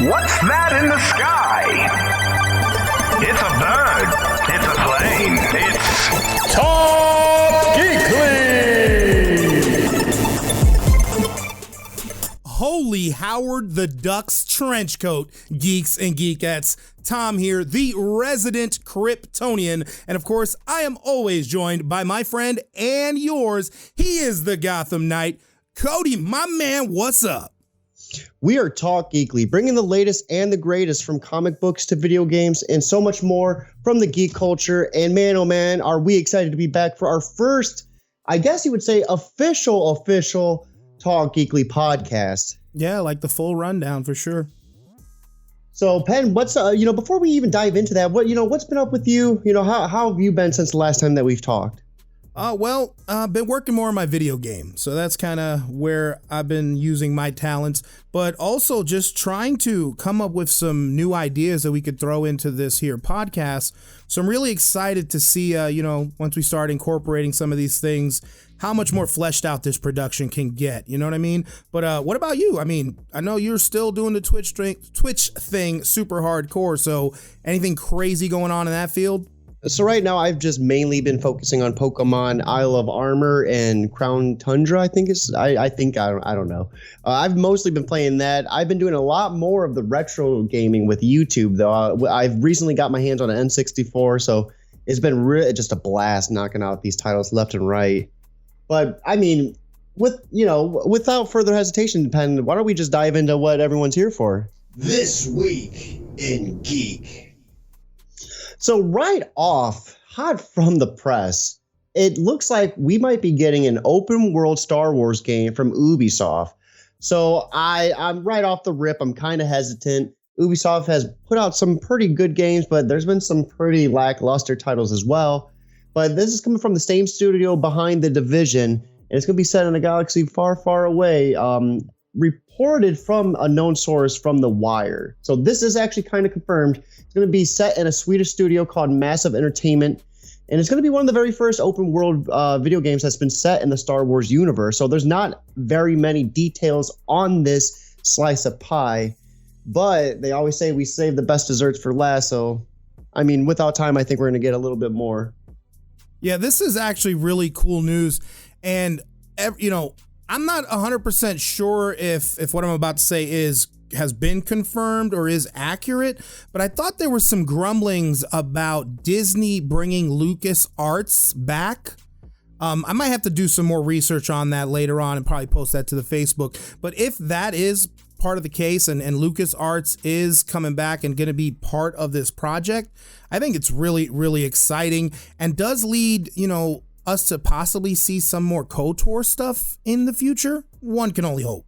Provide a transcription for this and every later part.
What's that in the sky? It's a bird. It's a plane. It's Talk Geekly! Holy Howard the Duck's trench coat, geeks and geekettes. Tom here, the resident Kryptonian. And of course, I am always joined by my friend and yours. He is the Gotham Knight. Cody, my man, what's up? We are Talk Geekly, bringing the latest and the greatest from comic books to video games and so much more from the geek culture. And man, oh man, are we excited to be back for our first, I guess you would say, official Talk Geekly podcast. Yeah, like the full rundown for sure. So, Penn, what's before we even dive into that, what's been up with you? How have you been since the last time that we've talked? Been working more on my video game. So that's kind of where I've been using my talents, but also just trying to come up with some new ideas that we could throw into this here podcast. So I'm really excited to see, once we start incorporating some of these things, how much more fleshed out this production can get. You know what I mean? But what about you? I mean, I know you're still doing the Twitch thing super hardcore. So anything crazy going on in that field? So right now I've just mainly been focusing on Pokemon Isle of Armor and Crown Tundra. I don't know. I've mostly been playing that. I've been doing a lot more of the retro gaming with YouTube though. I've recently got my hands on an N64, so it's been just a blast knocking out these titles left and right. But I mean, without further hesitation, Penn, why don't we just dive into what everyone's here for? This Week in Geek. So right off, hot from the press, it looks like we might be getting an open world Star Wars game from Ubisoft. So I'm right off the rip. I'm kind of hesitant. Ubisoft has put out some pretty good games, but there's been some pretty lackluster titles as well. But this is coming from the same studio behind The Division, and it's going to be set in a galaxy far, far away. Reported from a known source from The Wire. So this is actually kind of confirmed. It's going to be set in a Swedish studio called Massive Entertainment, and it's going to be one of the very first open world video games that's been set in the Star Wars universe. So there's not very many details on this slice of pie, but they always say we save the best desserts for last. So, I mean, without time, I think we're going to get a little bit more. Yeah, this is actually really cool news. And, I'm not 100% sure if what I'm about to say has been confirmed or is accurate, but I thought there were some grumblings about Disney bringing LucasArts back. I might have to do some more research on that later on and probably post that to the Facebook. But if that is part of the case and LucasArts is coming back and going to be part of this project, I think it's really, really exciting and does lead, us to possibly see some more KOTOR stuff in the future. One can only hope.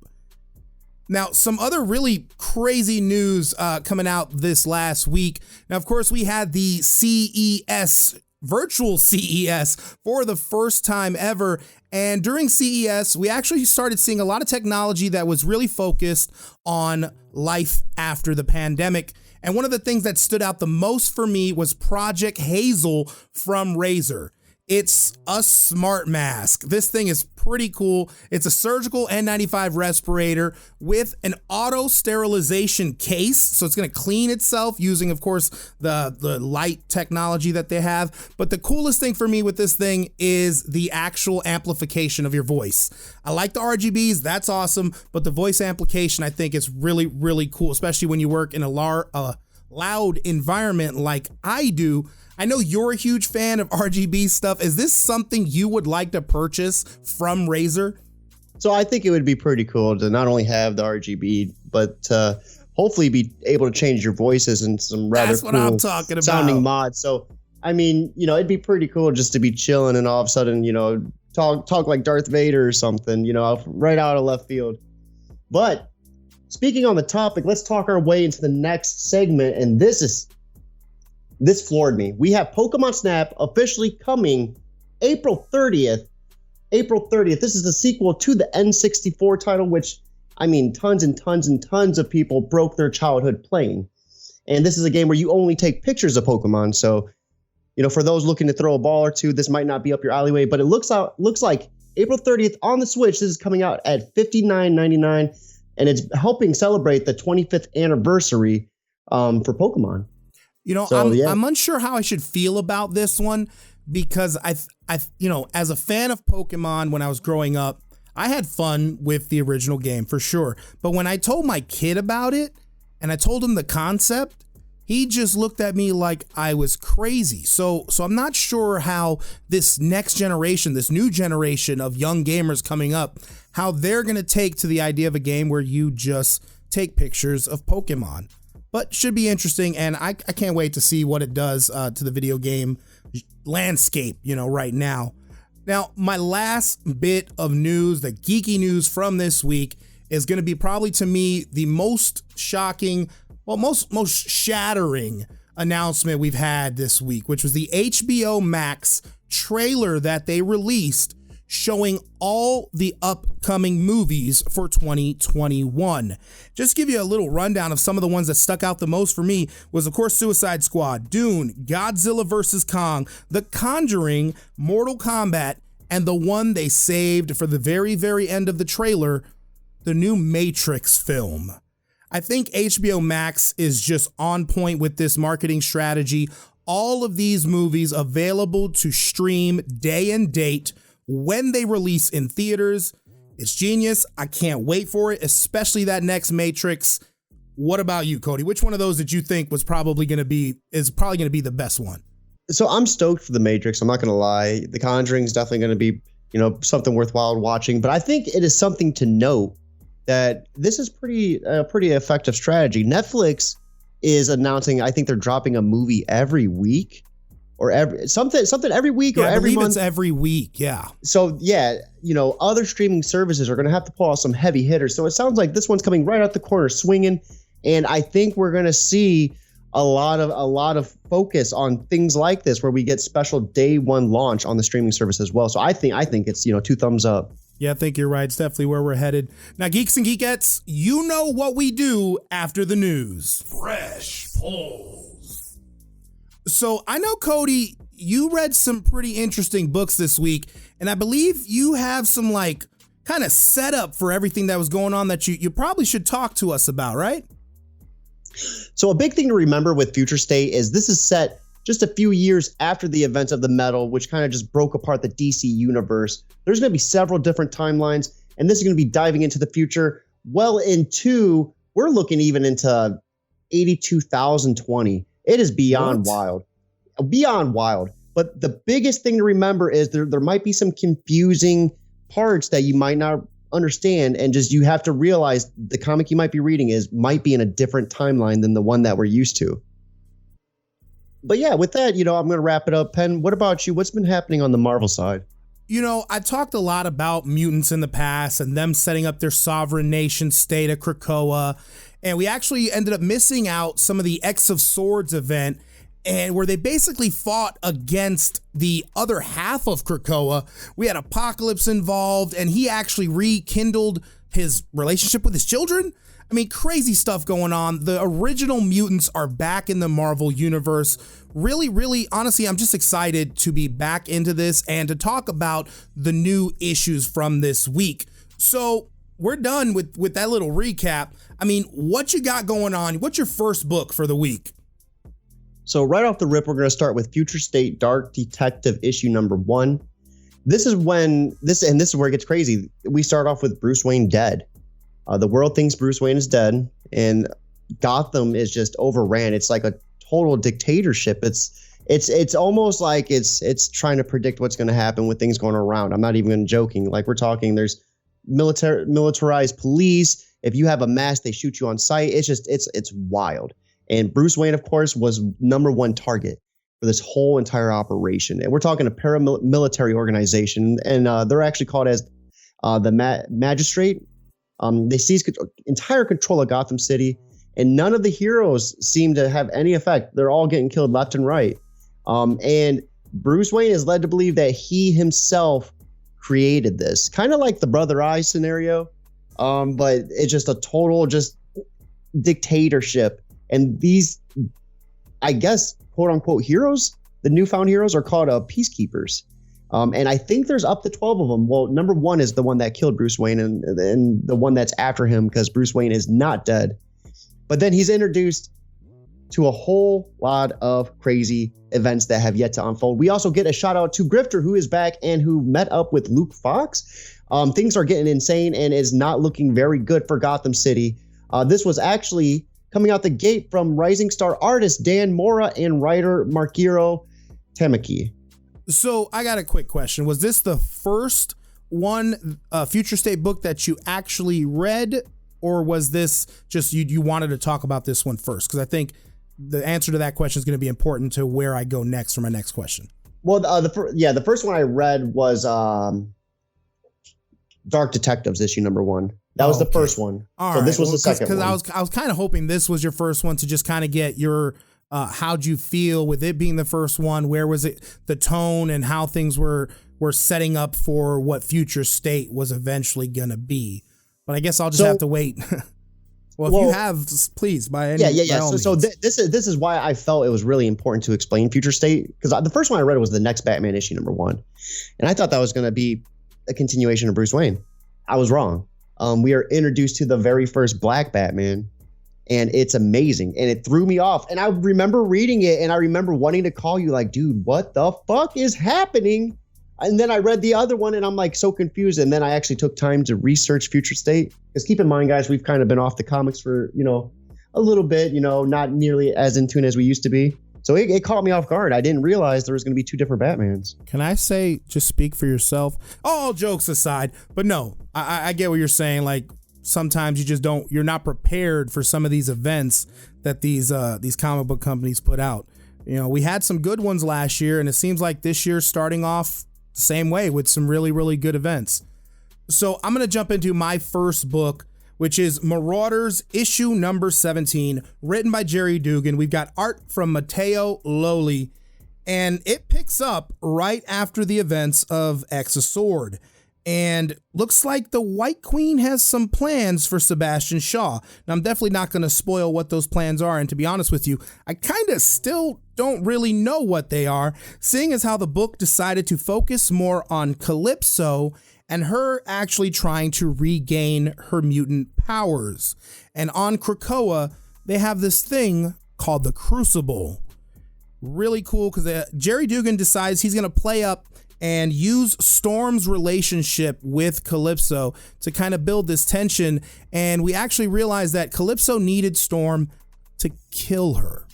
Now, some other really crazy news coming out this last week. Now, of course, we had the CES, virtual CES, for the first time ever. And during CES, we actually started seeing a lot of technology that was really focused on life after the pandemic. And one of the things that stood out the most for me was Project Hazel from Razer. It's a smart mask. This thing is pretty cool. It's a surgical N95 respirator with an auto sterilization case. So it's going to clean itself using, of course, the light technology that they have. But the coolest thing for me with this thing is the actual amplification of your voice. I like the RGBs. That's awesome. But the voice amplification, I think, is really, really cool, especially when you work in a loud environment like I do. I know you're a huge fan of RGB stuff. Is this something you would like to purchase from Razer? So I think it would be pretty cool to not only have the RGB, but hopefully be able to change your voices in some rather That's what cool I'm talking about. Sounding mods. So, I mean, it'd be pretty cool just to be chilling and all of a sudden, talk like Darth Vader or something, right out of left field. But speaking on the topic, let's talk our way into the next segment. And this floored me. We have Pokemon Snap officially coming April 30th. This is the sequel to the N64 title, which, I mean, tons and tons and tons of people broke their childhood playing. And this is a game where you only take pictures of Pokemon. So, for those looking to throw a ball or two, this might not be up your alleyway, but it looks like April 30th on the Switch. This is coming out at $59.99. and it's helping celebrate the 25th anniversary for Pokemon. I'm unsure how I should feel about this one because I as a fan of Pokemon when I was growing up, I had fun with the original game for sure. But when I told my kid about it and I told him the concept, he just looked at me like I was crazy. So I'm not sure how this next generation, this new generation of young gamers coming up, how they're going to take to the idea of a game where you just take pictures of Pokemon. But should be interesting, and I can't wait to see what it does to the video game landscape, right now. Now, my last bit of news, the geeky news from this week, is going to be probably to me the most shocking, most shattering announcement we've had this week, which was the HBO Max trailer that they released showing all the upcoming movies for 2021. Just to give you a little rundown of some of the ones that stuck out the most for me was, of course, Suicide Squad, Dune, Godzilla vs. Kong, The Conjuring, Mortal Kombat, and the one they saved for the very, very end of the trailer, the new Matrix film. I think HBO Max is just on point with this marketing strategy. All of these movies available to stream day and date when they release in theaters. It's genius. I can't wait for it, especially that next Matrix. What about you, Cody? Which one of those did you think is probably going to be the best one? So I'm stoked for the Matrix. I'm not going to lie. The Conjuring is definitely going to be, something worthwhile watching. But I think it is something to note that this is pretty effective strategy. Netflix is announcing, I think they're dropping a movie every week or something every week or every month. It's every week. Yeah. So yeah, other streaming services are going to have to pull out some heavy hitters. So it sounds like this one's coming right out the corner swinging. And I think we're going to see a lot of focus on things like this where we get special day one launch on the streaming service as well. So I think it's, 2 thumbs up. Yeah, I think you're right. It's definitely where we're headed. Now, geeks and geekettes, you know what we do after the news. Fresh polls. So I know, Cody, you read some pretty interesting books this week, and I believe you have some kind of setup for everything that was going on that you probably should talk to us about, right? So a big thing to remember with Future State is this is set just a few years after the events of the Metal, which kind of just broke apart the DC universe. There's going to be several different timelines, and this is going to be diving into the future we're looking even into 82,020. It is beyond wild. But the biggest thing to remember is there might be some confusing parts that you might not understand, and just you have to realize the comic you might be reading might be in a different timeline than the one that we're used to. But yeah, with that, I'm going to wrap it up. Penn, what about you? What's been happening on the Marvel side? I talked a lot about mutants in the past and them setting up their sovereign nation state of Krakoa. And we actually ended up missing out some of the X of Swords event, and where they basically fought against the other half of Krakoa. We had Apocalypse involved, and he actually rekindled his relationship with his children. I mean, crazy stuff going on. The original mutants are back in the Marvel universe. Really, really, honestly, I'm just excited to be back into this and to talk about the new issues from this week. So we're done with that little recap. I mean, what you got going on? What's your first book for the week? So right off the rip, we're going to start with Future State Dark Detective issue number 1. This is where it gets crazy. We start off with Bruce Wayne dead. The world thinks Bruce Wayne is dead, and Gotham is just overran. It's like a total dictatorship. It's almost like it's trying to predict what's going to happen with things going around. I'm not even joking. Like, we're talking, there's militarized police. If you have a mask, they shoot you on sight. It's wild. And Bruce Wayne, of course, was number one target for this whole entire operation. And we're talking a paramilitary organization, and they're actually called as the Magistrate. They seize entire control of Gotham City, and none of the heroes seem to have any effect. They're all getting killed left and right. And Bruce Wayne is led to believe that he himself created this, kind of like the Brother Eye scenario, but it's just a total dictatorship. And these, I guess, quote unquote heroes, the newfound heroes, are called peacekeepers. And I think there's up to 12 of them. Well, number 1 is the one that killed Bruce Wayne, and the one that's after him because Bruce Wayne is not dead. But then he's introduced to a whole lot of crazy events that have yet to unfold. We also get a shout out to Grifter, who is back and who met up with Luke Fox. Things are getting insane and is not looking very good for Gotham City. This was actually coming out the gate from Rising Star artist Dan Mora and writer Markiro Tamaki. So I got a quick question. Was this the first one Future State book that you actually read, or was this just you wanted to talk about this one first? Because I think the answer to that question is going to be important to where I go next for my next question. Well, the first one I read was Dark Detectives issue number 1. That was the first one. All so this was the second one. Because I was kind of hoping this was your first one to just kind of get your how'd you feel with it being the first one? Where was it, the tone and how things were setting up for what Future State was eventually going to be. But I guess I'll just have to wait. Well, if you have, please, by any means. This is why I felt it was really important to explain Future State, because the first one I read was the Next Batman issue number 1, and I thought that was going to be a continuation of Bruce Wayne. I was wrong. We are introduced to the very first Black Batman, and it's amazing, and it threw me off. And I remember reading it, and I remember wanting to call you like, dude, what the fuck is happening? And then I read the other one, and I'm like so confused. And then I actually took time to research Future State. Because keep in mind, guys, we've kind of been off the comics for, a little bit, not nearly as in tune as we used to be. So it caught me off guard. I didn't realize there was going to be 2 different Batmans. Can I say, just speak for yourself? All jokes aside, but no, I get what you're saying. Like, sometimes you're not prepared for some of these events that these comic book companies put out. We had some good ones last year, and it seems like this year's starting off the same way with some really, really good events. So I'm going to jump into my first book, which is Marauders issue number 17, written by Jerry Dugan. We've got art from Matteo Loli, and it picks up right after the events of X a Sword. And looks like the White Queen has some plans for Sebastian Shaw. Now, I'm definitely not going to spoil what those plans are. And to be honest with you, I kind of still don't really know what they are, seeing as how the book decided to focus more on Calypso and her actually trying to regain her mutant powers. And on Krakoa, they have this thing called the Crucible. Really cool, because Jerry Dugan decides he's going to play up and use Storm's relationship with Calypso to kind of build this tension. And we actually realize that Calypso needed Storm to kill her.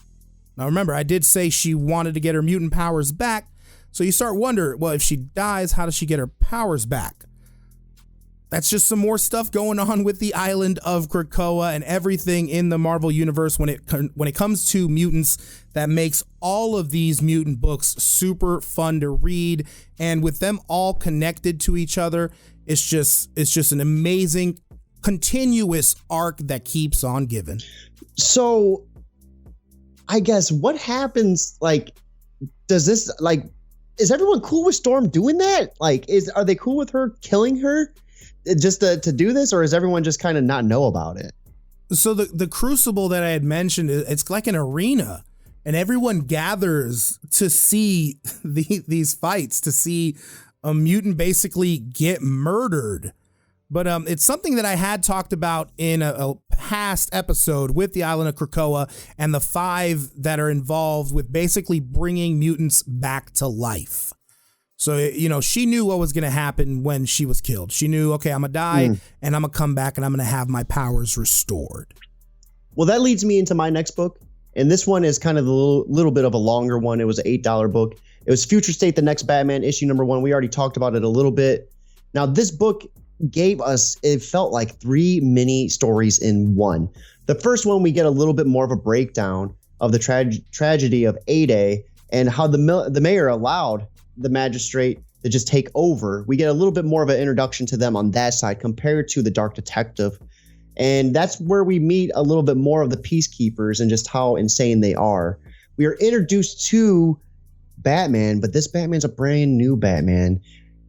Now, remember, I did say she wanted to get her mutant powers back. So you start wondering, well, if she dies, how does she get her powers back? That's just some more stuff going on with the island of Krakoa and everything in the Marvel universe when it comes to mutants that makes all of these mutant books super fun to read. And with them all connected to each other, it's just an amazing continuous arc that keeps on giving. So I guess what happens, is everyone cool with Storm doing that? Are they cool with her killing her? Just to do this, or does everyone just kind of not know about it? So the Crucible that I had mentioned, it's like an arena, and everyone gathers to see these fights, to see a mutant basically get murdered. But it's something that I had talked about in a past episode with the island of Krakoa and the 5 that are involved with basically bringing mutants back to life. So, she knew what was going to happen when she was killed. She knew, okay, I'm going to die and I'm going to come back and I'm going to have my powers restored. Well, that leads me into my next book. And this one is kind of a little bit of a longer one. It was an $8 book. It was Future State, The Next Batman, issue number 1. We already talked about it a little bit. Now, this book gave us, it felt like 3 mini stories in one. The first one, we get a little bit more of a breakdown of the tragedy of A-Day and how the mayor allowed the magistrate to just take over. We get a little bit more of an introduction to them on that side compared to the Dark Detective. And that's where we meet a little bit more of the Peacekeepers and just how insane they are. We are introduced to Batman, but this Batman's a brand new Batman.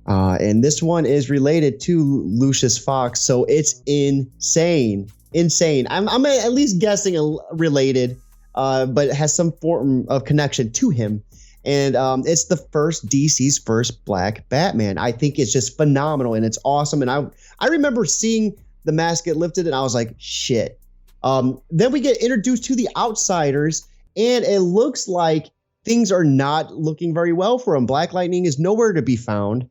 And this one is related to Lucius Fox. So it's insane. I'm at least guessing related, but it has some form of connection to him. And it's the first DC's first black Batman. I think it's just phenomenal and it's awesome. And I remember seeing the mask get lifted and I was like, shit. Then we get introduced to the Outsiders and it looks like things are not looking very well for him. Black Lightning is nowhere to be found.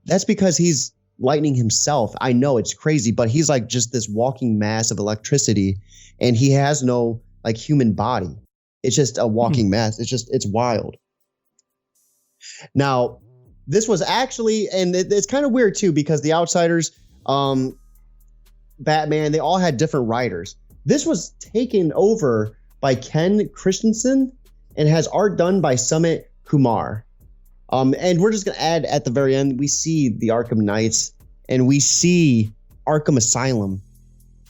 That's because he's lightning himself. I know it's crazy, but he's like just this walking mass of electricity and he has no like human body. It's just a walking mass. It's wild. Now, this was actually, and it's kind of weird too, because the Outsiders, Batman, they all had different writers. This was taken over by Ken Christensen and has art done by Summit Kumar. And we're just going to add at the very end, we see the Arkham Knights and we see Arkham Asylum.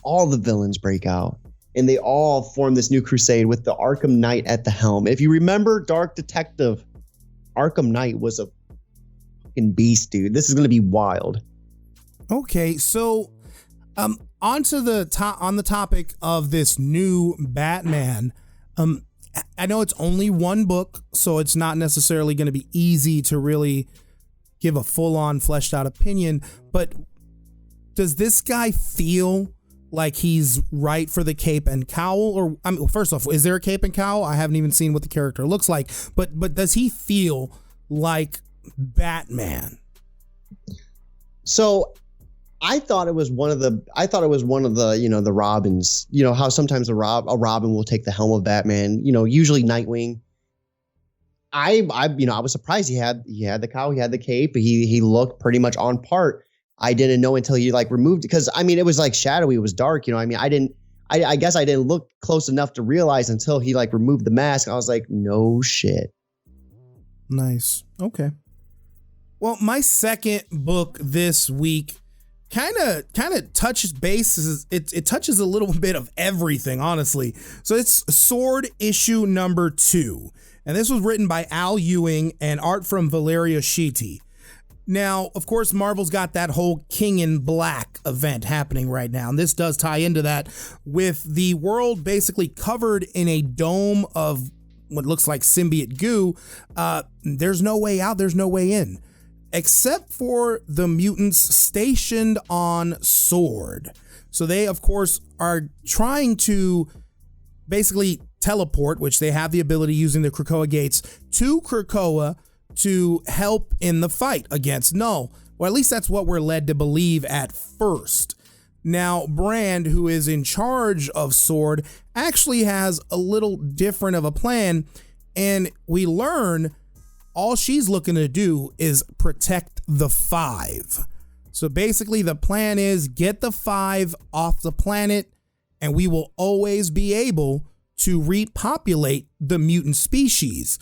All the villains break out and they all form this new crusade with the Arkham Knight at the helm. If you remember Dark Detective, Arkham Knight was a fucking beast, dude. This is going to be wild. Okay, so on the topic of this new Batman, I know it's only one book, so it's not necessarily going to be easy to really give a full-on fleshed out opinion, but does this guy feel like he's right for the cape and cowl? Or, I mean, first off, is there a cape and cowl? I haven't even seen what the character looks like, but does he feel like Batman? So I thought it was one of the the Robins, how sometimes a Robin will take the helm of Batman, usually Nightwing. I was surprised he had the cowl, he had the cape, he looked pretty much on part. I didn't know until you like removed it, because I mean it was like shadowy, it was dark, I guess I didn't look close enough to realize until he like removed the mask. I was like, no shit. Nice. Okay. Well, my second book this week kind of touches bases. It touches a little bit of everything, honestly. So it's Sword issue number 2. And this was written by Al Ewing and art from Valeria Sheety. Now, of course, Marvel's got that whole King in Black event happening right now. And this does tie into that, with the world basically covered in a dome of what looks like symbiote goo. There's no way out. There's no way in, except for the mutants stationed on Sword. So they, of course, are trying to basically teleport, which they have the ability using the Krakoa gates, to Krakoa to help in the fight against Null. Or at least that's what we're led to believe at first. Now, Brand, who is in charge of Sword, actually has a little different of a plan, and we learn all she's looking to do is protect the 5. So basically the plan is get the 5 off the planet, and we will always be able to repopulate the mutant species.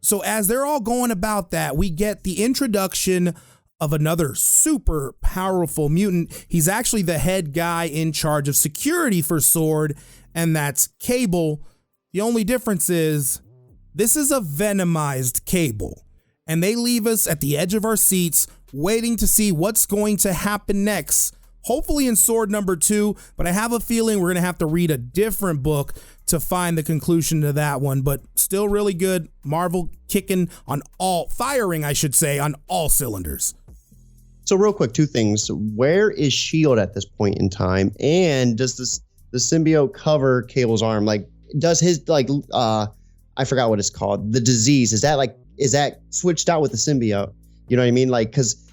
So as they're all going about that, we get the introduction of another super powerful mutant. He's actually the head guy in charge of security for Sword, and that's Cable. The only difference is this is a venomized Cable, and they leave us at the edge of our seats waiting to see what's going to happen next, hopefully in Sword number 2, but I have a feeling we're going to have to read a different book to find the conclusion to that one, but still really good. Marvel firing on all cylinders. So real quick, 2 things. Where is S.H.I.E.L.D. at this point in time? And does the symbiote cover Cable's arm? Like, does his, I forgot what it's called, the disease, is that switched out with the symbiote? You know what I mean? Like, because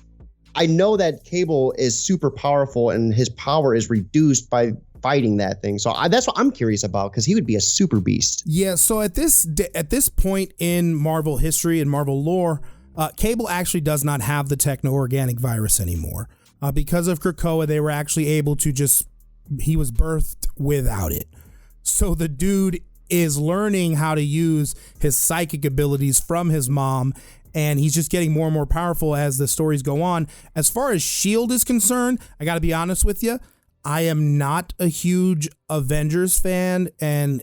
I know that Cable is super powerful and his power is reduced by fighting that thing. So that's what I'm curious about, because he would be a super beast. Yeah, so at this point in Marvel history and Marvel lore, Cable actually does not have the techno-organic virus anymore. Because of Krakoa, they were actually able to he was birthed without it. So the dude is learning how to use his psychic abilities from his mom, and he's just getting more and more powerful as the stories go on. As far as S.H.I.E.L.D. is concerned, I got to be honest with you, I am not a huge Avengers fan, and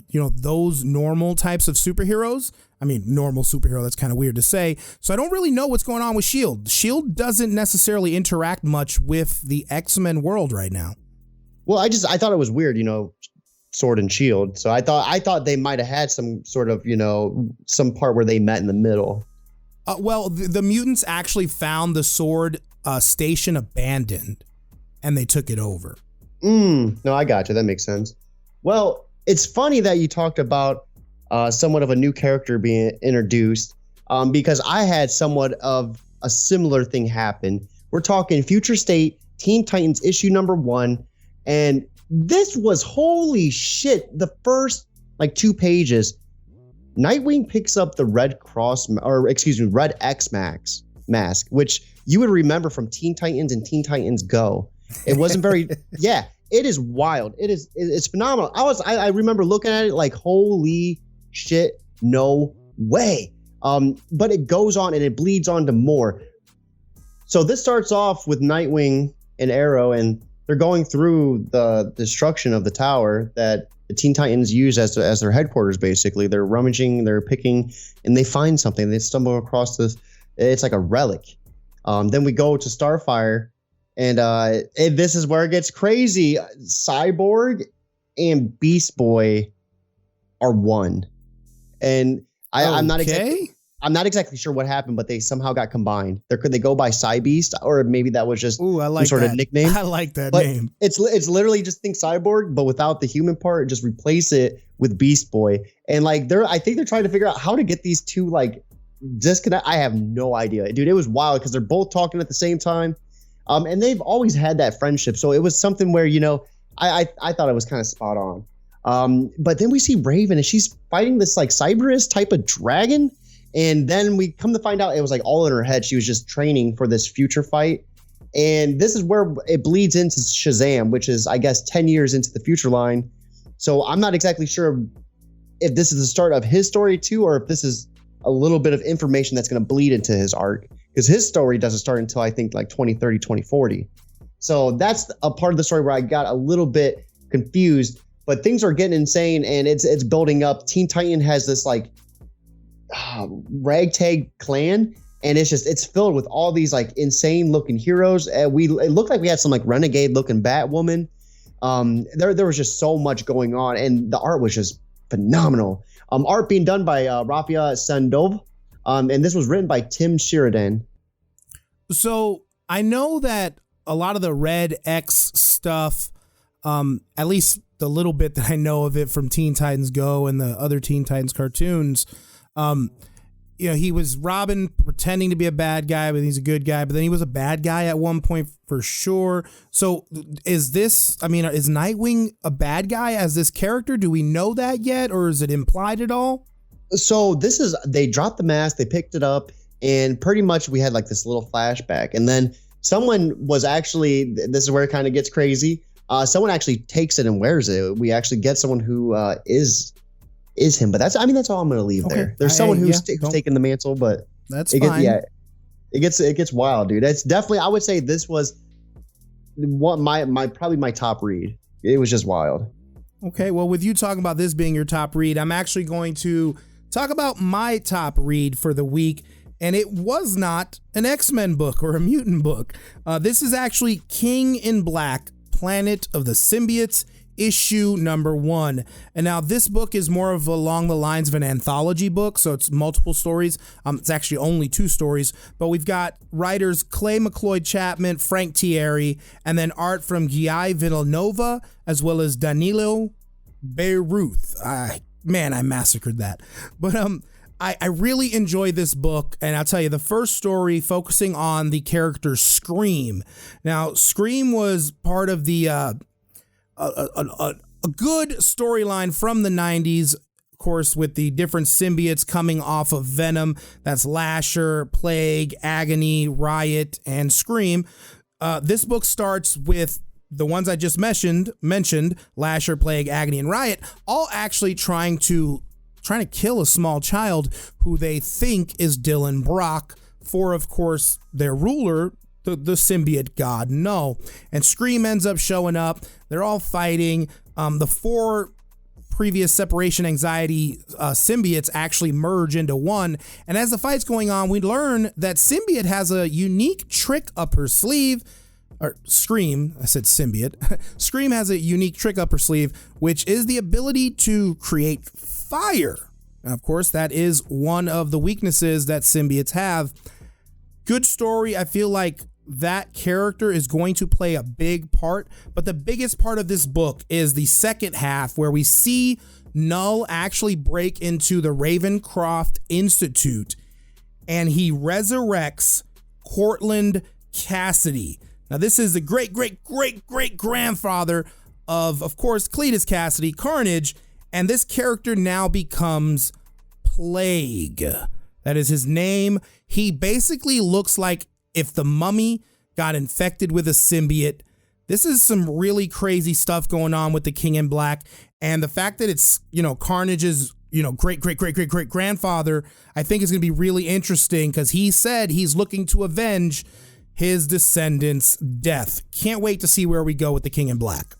those normal types of superheroes. I mean, normal superhero, that's kind of weird to say. So I don't really know what's going on with S.H.I.E.L.D. S.H.I.E.L.D. doesn't necessarily interact much with the X-Men world right now. Well, I thought it was weird, Sword and Shield. So I thought they might have had some sort of, some part where they met in the middle. Well, the mutants actually found the Sword station abandoned, and they took it over. No, I got you. That makes sense. Well, it's funny that you talked about somewhat of a new character being introduced, because I had somewhat of a similar thing happen. We're talking Future State Teen Titans issue number 1, and this was holy shit. The first 2 pages, Nightwing picks up the Red X mask, which you would remember from Teen Titans and Teen Titans Go. It wasn't very, yeah, it is wild. It's phenomenal. I remember looking at it like, holy shit, no way. But it goes on and it bleeds on to more. So this starts off with Nightwing and Arrow, and they're going through the destruction of the tower that the Teen Titans use as their headquarters. Basically, they're rummaging, they're picking, and they find something. They stumble across this. It's like a relic. Then we go to Starfire, and this is where it gets crazy. Cyborg and Beast Boy are one, and I'm not exactly sure what happened, but they somehow got combined. Could they go by Cybeast, or maybe that was just some sort of nickname? I like that name. It's literally just think Cyborg, but without the human part. Just replace it with Beast Boy, and I think they're trying to figure out how to get these two disconnect. I have no idea, dude. It was wild because they're both talking at the same time, and they've always had that friendship. So it was something where I thought it was kind of spot on. But then we see Raven, and she's fighting this Cyberus type of dragon. And then we come to find out it was all in her head. She was just training for this future fight. And this is where it bleeds into Shazam, which is, I guess, 10 years into the future line. So I'm not exactly sure if this is the start of his story too, or if this is a little bit of information that's going to bleed into his arc. Because his story doesn't start until, I think, 2030, 2040. So that's a part of the story where I got a little bit confused. But things are getting insane, and it's building up. Teen Titan has this ragtag clan, and it's filled with all these insane looking heroes. It looked like we had some renegade looking Batwoman. There was just so much going on, and the art was just phenomenal. Art being done by Rafia Sandov, and this was written by Tim Sheridan. So I know that a lot of the Red X stuff, at least the little bit that I know of it from Teen Titans Go and the other Teen Titans cartoons, he was Robin pretending to be a bad guy, but he's a good guy. But then he was a bad guy at one point for sure. So is Nightwing a bad guy as this character? Do we know that yet, or is it implied at all? So they dropped the mask, they picked it up, and pretty much we had this little flashback. And then someone was actually, this is where it kind of gets crazy. Someone actually takes it and wears it. We actually get someone who is him, but that's all I'm going to leave there. There's someone who's taking the mantle, but that's fine. It gets wild, dude. It's definitely, I would say this was probably my top read. It was just wild. Okay, well, with you talking about this being your top read, I'm actually going to talk about my top read for the week, and it was not an X-Men book or a mutant book. This is actually King in Black, Planet of the Symbiotes, issue number 1. And now this book is more of along the lines of an anthology book, so it's multiple stories. It's actually only 2 stories, but we've got writers Clay McLeod Chapman, Frank Thierry, and then art from Guy Villanova, as well as Danilo Beyruth. I massacred that. But I really enjoyed this book, and I'll tell you, the first story focusing on the character Scream. Now, Scream was part of the a good storyline from the 90s, of course, with the different symbiotes coming off of Venom. That's Lasher, Plague, Agony, Riot, and Scream. This book starts with the ones I just mentioned, Lasher, Plague, Agony, and Riot, all actually trying to kill a small child who they think is Dylan Brock for, of course, their ruler, the symbiote god No. And Scream ends up showing up. They're all fighting. The 4 previous separation anxiety symbiotes actually merge into one. And as the fight's going on, we learn that Symbiote has a unique trick up her sleeve. or Scream, I said symbiote. Scream has a unique trick up her sleeve, which is the ability to create fire. Now, of course, that is one of the weaknesses that symbiotes have. Good story. I feel like that character is going to play a big part, but the biggest part of this book is the second half where we see Null actually break into the Ravencroft Institute and he resurrects Cortland Cassidy. Now, this is the great-great-great-great-grandfather of course, Cletus Cassidy, Carnage, and this character now becomes Plague. That is his name. He basically looks like if the Mummy got infected with a symbiote. This is some really crazy stuff going on with the King in Black. And the fact that it's, Carnage's, great-great-great-great-grandfather, I think is going to be really interesting because he said he's looking to avenge his descendants' death. Can't wait to see where we go with the King in Black.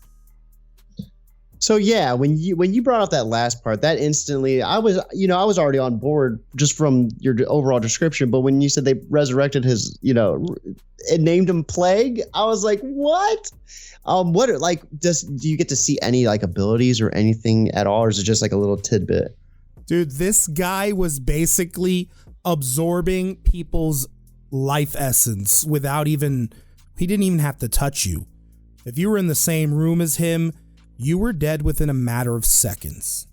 So yeah, when you brought up that last part, that instantly I was already on board just from your overall description. But when you said they resurrected his, and named him Plague, I was like, what? Do you get to see any abilities or anything at all, or is it just a little tidbit? Dude, this guy was basically absorbing people's life essence he didn't even have to touch you. If you were in the same room as him, you were dead within a matter of seconds.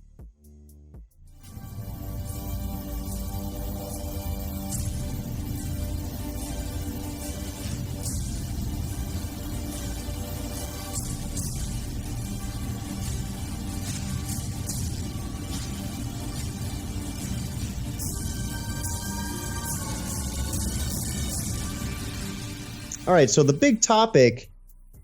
All right, so the big topic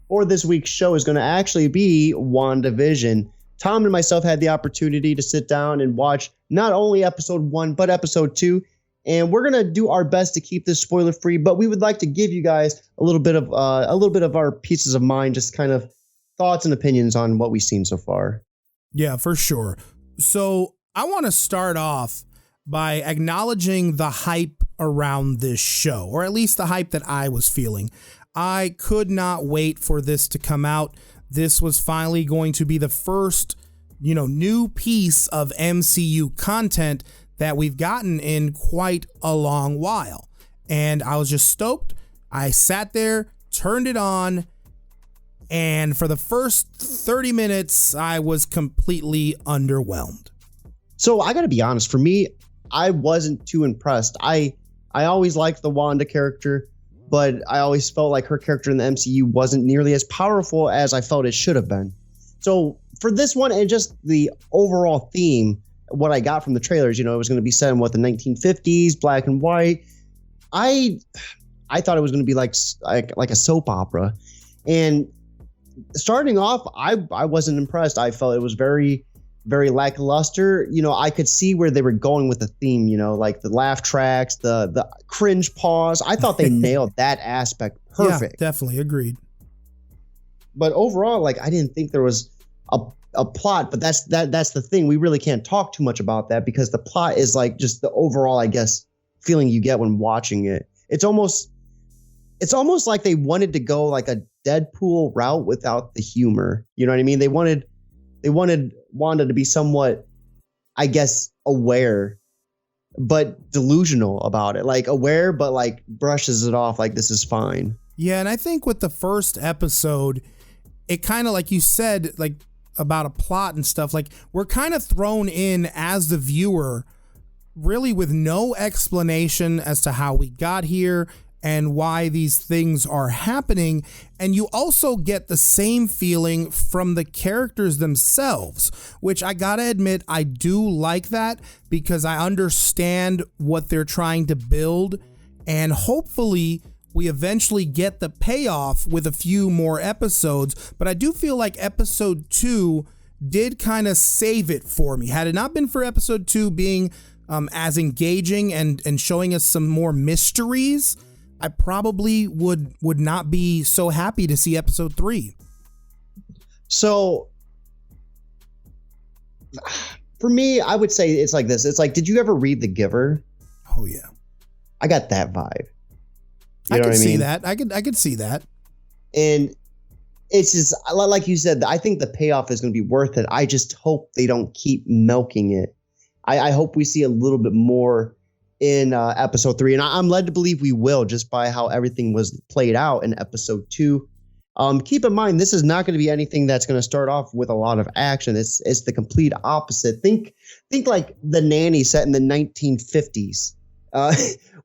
for this week's show is going to actually be WandaVision. Tom and myself had the opportunity to sit down and watch not only episode 1, but episode 2. And we're going to do our best to keep this spoiler free, but we would like to give you guys a little bit of our pieces of mind, just kind of thoughts and opinions on what we've seen so far. Yeah, for sure. So I want to start off by acknowledging the hype around this show, or at least the hype that I was feeling. I could not wait for this to come out. This was finally going to be the first, new piece of MCU content that we've gotten in quite a long while. And I was just stoked. I sat there, turned it on, and for the first 30 minutes, I was completely underwhelmed. So I got to be honest, for me, I wasn't too impressed. I always liked the Wanda character, but I always felt like her character in the MCU wasn't nearly as powerful as I felt it should have been. So for this one, and just the overall theme, what I got from the trailers, it was going to be set in the 1950s, black and white. I thought it was going to be like a soap opera. And starting off, I wasn't impressed. I felt it was very, very lackluster. I could see where they were going with the theme, like the laugh tracks, the cringe pause. I thought they nailed that aspect perfect. Yeah, definitely agreed. But overall, I didn't think there was a plot, but that's the thing. We really can't talk too much about that because the plot is just the overall, I guess, feeling you get when watching it. It's almost like they wanted to go like a Deadpool route without the humor. You know what I mean? They wanted Wanda to be somewhat, I guess, aware, but delusional about it. Aware, but brushes it off like this is fine. Yeah, and I think with the first episode, it kind of, like you said, about a plot and stuff, we're kind of thrown in as the viewer, really with no explanation as to how we got here and why these things are happening. And you also get the same feeling from the characters themselves, which I gotta admit, I do like that because I understand what they're trying to build. And hopefully we eventually get the payoff with a few more episodes. But I do feel like episode 2 did kind of save it for me. Had it not been for episode 2 being as engaging and showing us some more mysteries, I probably would not be so happy to see episode 3. So for me, I would say it's like this. It's did you ever read The Giver? Oh yeah. I got that vibe. I could see that. I could see that. And it's just like you said, I think the payoff is going to be worth it. I just hope they don't keep milking it. I hope we see a little bit more in episode 3. And I'm led to believe we will, just by how everything was played out in episode 2. Keep in mind, this is not going to be anything that's going to start off with a lot of action. It's the complete opposite. Think like The Nanny set in the 1950s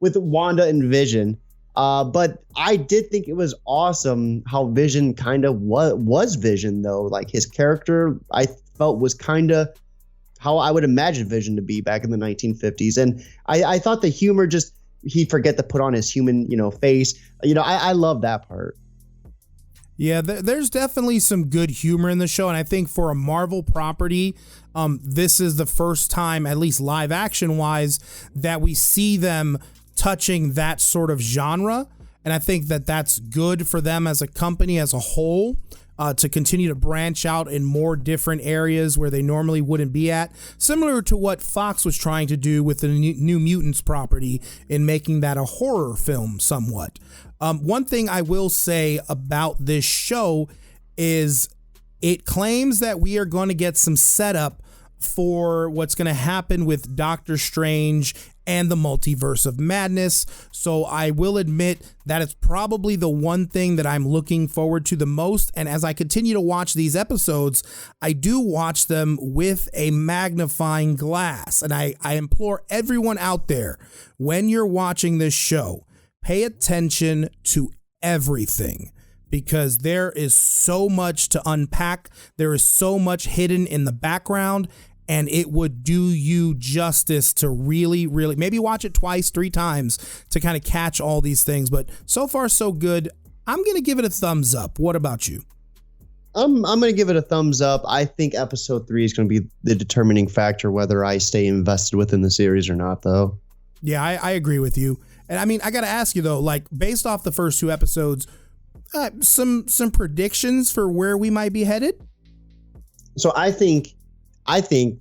with Wanda and Vision. But I did think it was awesome how Vision kind of was Vision, though. Like, his character, I felt, was kind of how I would imagine Vision to be back in the 1950s. And I thought the humor, just he'd forget to put on his human, face. I love that part. Yeah, there's definitely some good humor in the show. And I think for a Marvel property, this is the first time, at least live action wise, that we see them touching that sort of genre. And I think that that's good for them as a company as a whole, to continue to branch out in more different areas where they normally wouldn't be at, similar to what Fox was trying to do with the New Mutants property in making that a horror film somewhat. One thing I will say about this show is it claims that we are going to get some setup for what's going to happen with Doctor Strange and the Multiverse of Madness. So I will admit that it's probably the one thing that I'm looking forward to the most. And as I continue to watch these episodes, I do watch them with a magnifying glass. And I implore everyone out there, when you're watching this show, pay attention to everything, because there is so much to unpack. There is so much hidden in the background, and it would do you justice to really, really maybe watch it twice, 3 times to kind of catch all these things. But so far, so good. I'm going to give it a thumbs up. What about you? I'm going to give it a thumbs up. I think episode 3 is going to be the determining factor whether I stay invested within the series or not, though. Yeah, I agree with you. And I mean, I got to ask you, though, like, based off the first 2 episodes, some predictions for where we might be headed? So I think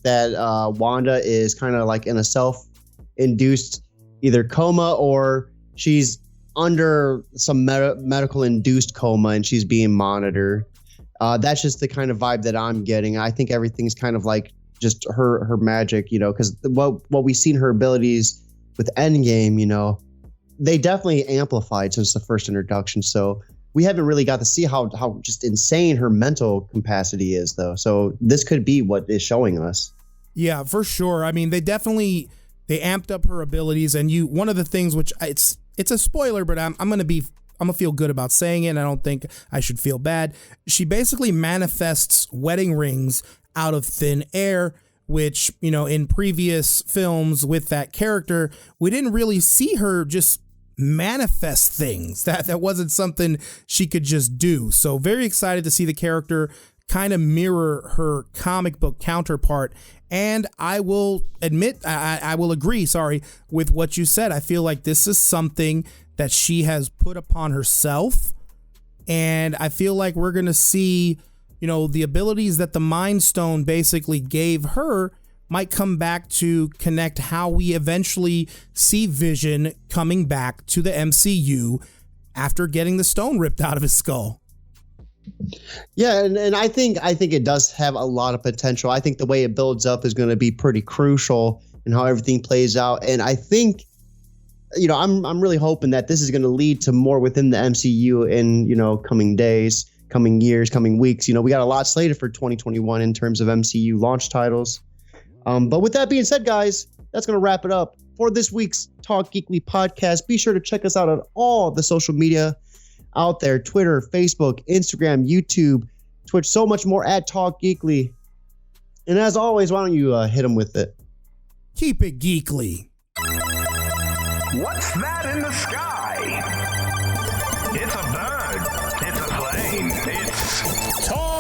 that Wanda is kind of like in a self-induced either coma, or she's under some medical induced coma and she's being monitored. That's just the kind of vibe that I'm getting. I think everything's kind of like just her magic, because what we've seen her abilities with Endgame, they definitely amplified since the first introduction. So we haven't really got to see how just insane her mental capacity is, though. So this could be what is showing us. Yeah, for sure. I mean, they amped up her abilities, and one of the things, which it's a spoiler, but I'm gonna feel good about saying it, and I don't think I should feel bad. She basically manifests wedding rings out of thin air, which, in previous films with that character, we didn't really see her just manifest things. That wasn't something she could just do. So very excited to see the character kind of mirror her comic book counterpart. And I will admit, I will agree, with what you said. I feel like this is something that she has put upon herself. And I feel like we're going to see, the abilities that the Mind Stone basically gave her might come back to connect how we eventually see Vision coming back to the MCU after getting the stone ripped out of his skull. Yeah, and I think it does have a lot of potential. I think the way it builds up is going to be pretty crucial in how everything plays out. And I think, I'm really hoping that this is going to lead to more within the MCU in, coming days, coming years, coming weeks. We got a lot slated for 2021 in terms of MCU launch titles. But with that being said, guys, that's going to wrap it up for this week's Talk Geekly podcast. Be sure to check us out on all the social media out there: Twitter, Facebook, Instagram, YouTube, Twitch, so much more at Talk Geekly. And as always, why don't you hit them with it? Keep it geekly. What's that in the sky? It's a bird. It's a plane. It's Talk